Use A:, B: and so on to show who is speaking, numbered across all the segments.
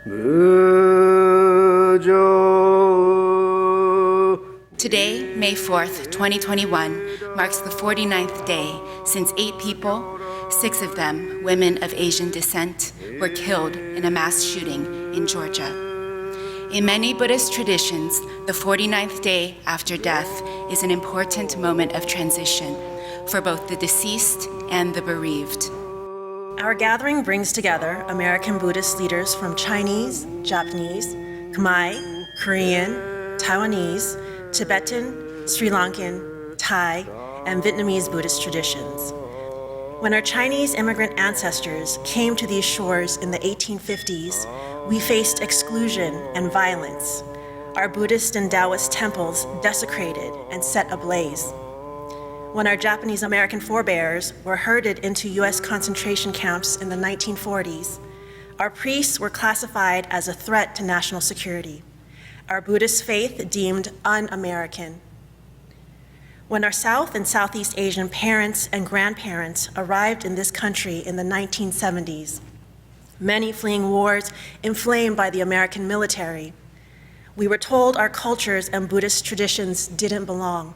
A: Today, May 4th, 2021, marks the 49th day since 8 people, 6 of them women of Asian descent, were killed in a mass shooting in Georgia. In many Buddhist traditions, the 49th day after death is an important moment of transition for both the deceased and the bereaved.
B: Our gathering brings together American Buddhist leaders from Chinese, Japanese, Khmer, Korean, Taiwanese, Tibetan, Sri Lankan, Thai, and Vietnamese Buddhist traditions. When our Chinese immigrant ancestors came to these shores in the 1850s, we faced exclusion and violence, our Buddhist and Taoist temples desecrated and set ablaze. When our Japanese American forebears were herded into US concentration camps in the 1940s, our priests were classified as a threat to national security, our Buddhist faith deemed un-American. When our South and Southeast Asian parents and grandparents arrived in this country in the 1970s, many fleeing wars inflamed by the American military, we were told our cultures and Buddhist traditions didn't belong.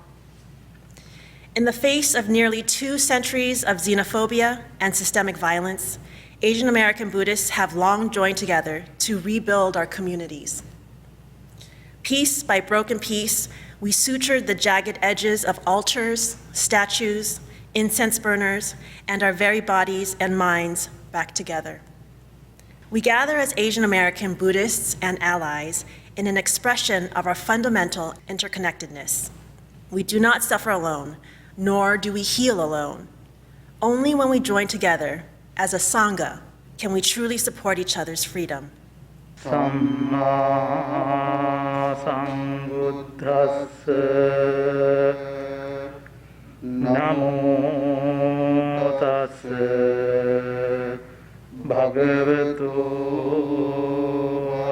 B: In the face of nearly 2 centuries of xenophobia and systemic violence, Asian American Buddhists have long joined together to rebuild our communities. Piece by broken piece, we sutured the jagged edges of altars, statues, incense burners, and our very bodies and minds back together. We gather as Asian American Buddhists and allies in an expression of our fundamental interconnectedness. We do not suffer alone, nor do we heal alone. Only when we join together as a sangha can we truly support each other's freedom.
C: Samma Sambuddhassa Namo Tassa Bhagavato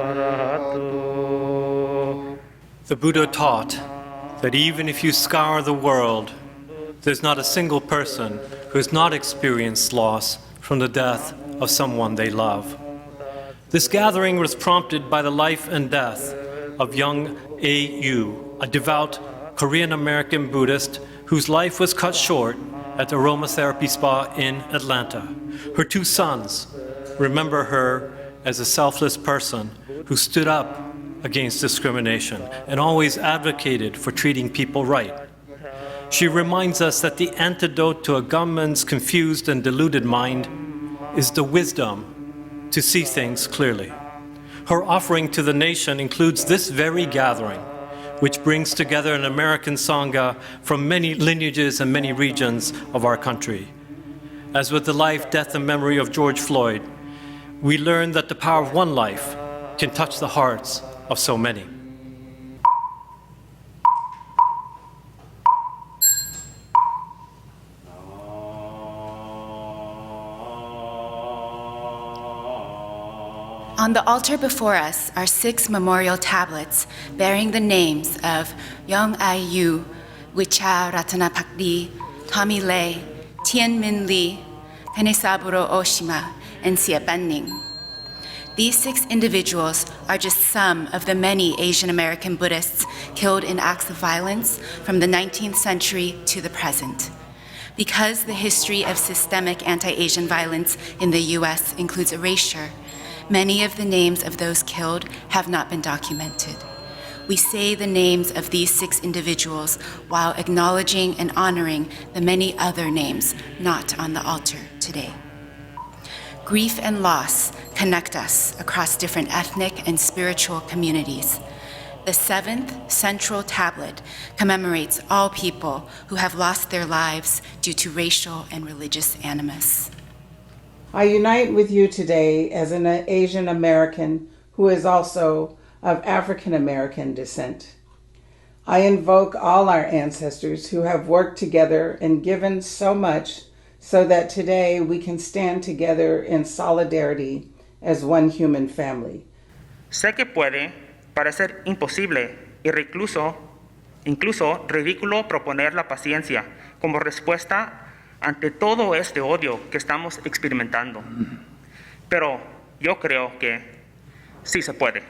C: Arahato.
D: The Buddha taught that even if you scour the world, there's not a single person who has not experienced loss from the death of someone they love. This gathering was prompted by the life and death of young A.U., a devout Korean-American Buddhist whose life was cut short at the aromatherapy spa in Atlanta. Her 2 sons remember her as a selfless person who stood up against discrimination and always advocated for treating people right. She reminds us that the antidote to a government's confused and deluded mind is the wisdom to see things clearly. Her offering to the nation includes this very gathering, which brings together an American Sangha from many lineages and many regions of our country. As with the life, death, and memory of George Floyd, we learn that the power of one life can touch the hearts of so many.
A: On the altar before us are 6 memorial tablets bearing the names of Young Ai-yu, Wicha Ratanapakdi, Tommy Lei, Tien Min Lee, Penesaburo Oshima, and Sia Banning. These 6 individuals are just some of the many Asian American Buddhists killed in acts of violence from the 19th century to the present. Because the history of systemic anti-Asian violence in the US includes erasure, many of the names of those killed have not been documented. We say the names of these 6 individuals while acknowledging and honoring the many other names not on the altar today. Grief and loss connect us across different ethnic and spiritual communities. The 7th central tablet commemorates all people who have lost their lives due to racial and religious animus.
E: I unite with you today as an Asian American who is also of African American descent. I invoke all our ancestors who have worked together and given so much so that today we can stand together in solidarity as one human family.
F: Sé que puede parecer imposible y incluso ridículo proponer la paciencia como respuesta ante todo este odio que estamos experimentando. Pero yo creo que Sí se puede.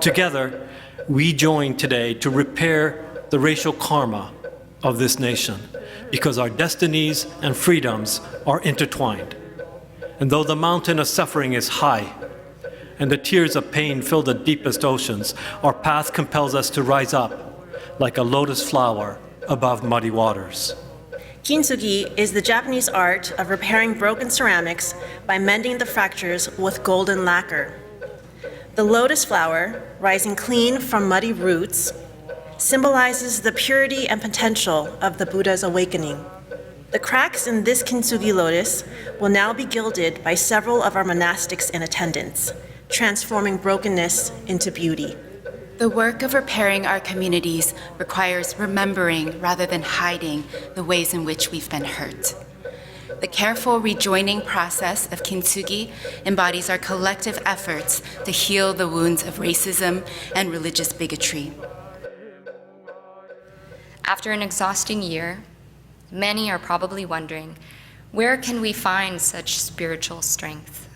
D: Together, we join today to repair the racial karma of this nation because our destinies and freedoms are intertwined. And though the mountain of suffering is high and the tears of pain fill the deepest oceans, our path compels us to rise up like a lotus flower above muddy waters.
B: Kintsugi is the Japanese art of repairing broken ceramics by mending the fractures with golden lacquer. The lotus flower, rising clean from muddy roots, symbolizes the purity and potential of the Buddha's awakening. The cracks in this kintsugi lotus will now be gilded by several of our monastics in attendance, transforming brokenness into beauty.
A: The work of repairing our communities requires remembering rather than hiding the ways in which we've been hurt. The careful rejoining process of kintsugi embodies our collective efforts to heal the wounds of racism and religious bigotry.
G: After an exhausting year, many are probably wondering, where can we find such spiritual strength?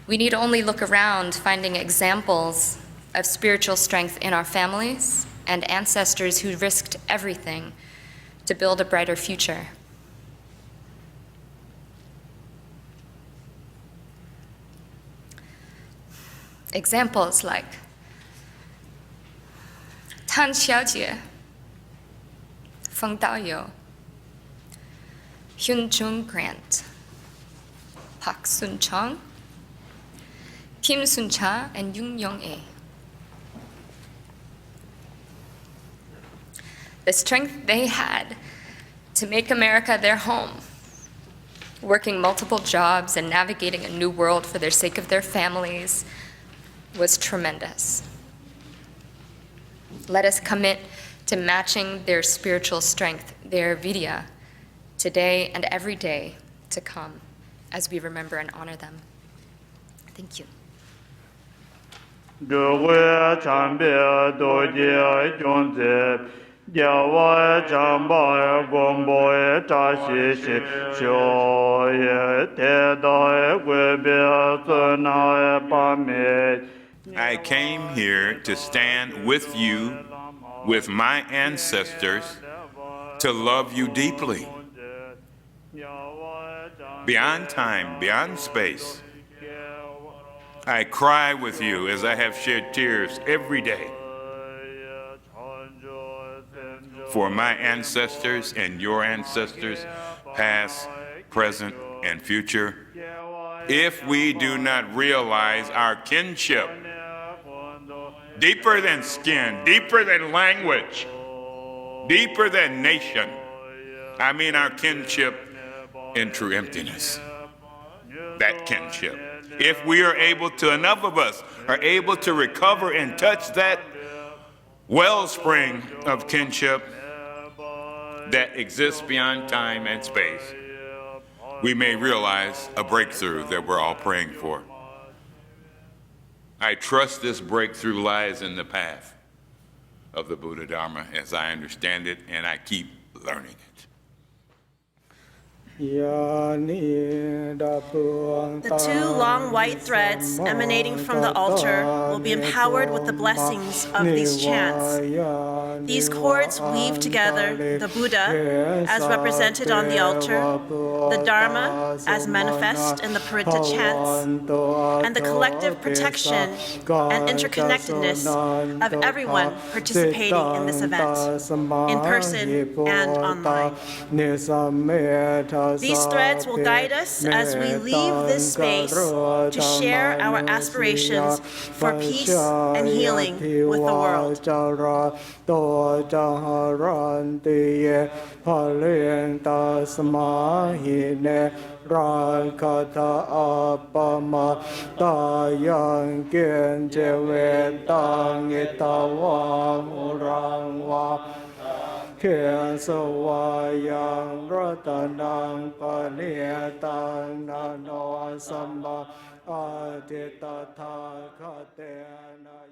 G: We need only look around, finding examples of spiritual strength in our families and ancestors who risked everything to build a brighter future. Examples like Tan Xiaojie, Feng Daoyou, Hyun Jung Grant, Park Sun Chung, Kim Sun Cha, and Yoon Young A. The strength they had to make America their home, working multiple jobs and navigating a new world for the sake of their families, was tremendous. Let us commit to matching their spiritual strength, their vidya, today and every day to come as we remember and honor them. Thank you.
C: 各位长辈多谢兄弟，叫我长辈广播扎西西，小爷天道贵别尊那把面。
H: I came here to stand with you, with my ancestors, to love you deeply. Beyond time, beyond space. I cry with you as I have shed tears every day for my ancestors and your ancestors, past, present, and future. If we do not realize our kinship, deeper than skin, deeper than language, deeper than nation, I mean our kinship in true emptiness, that kinship. If we are able to, enough of us are able to recover and touch that wellspring of kinship that exists beyond time and space, we may realize a breakthrough that we're all praying for. I trust this breakthrough lies in the path of the Buddha Dharma as I understand it, and I keep learning it.
B: The two long white threads emanating from the altar will be empowered with the blessings of these chants. These cords weave together the Buddha as represented on the altar, the Dharma as manifest in the Paritta chants, and the collective protection and interconnectedness of everyone participating in this event, in person and online. These threads will guide us as we leave this space to share our aspirations for peace and healing with the world.
C: Khen Sawayang Ratanang Paniyatang Nano Samba Aditata Katena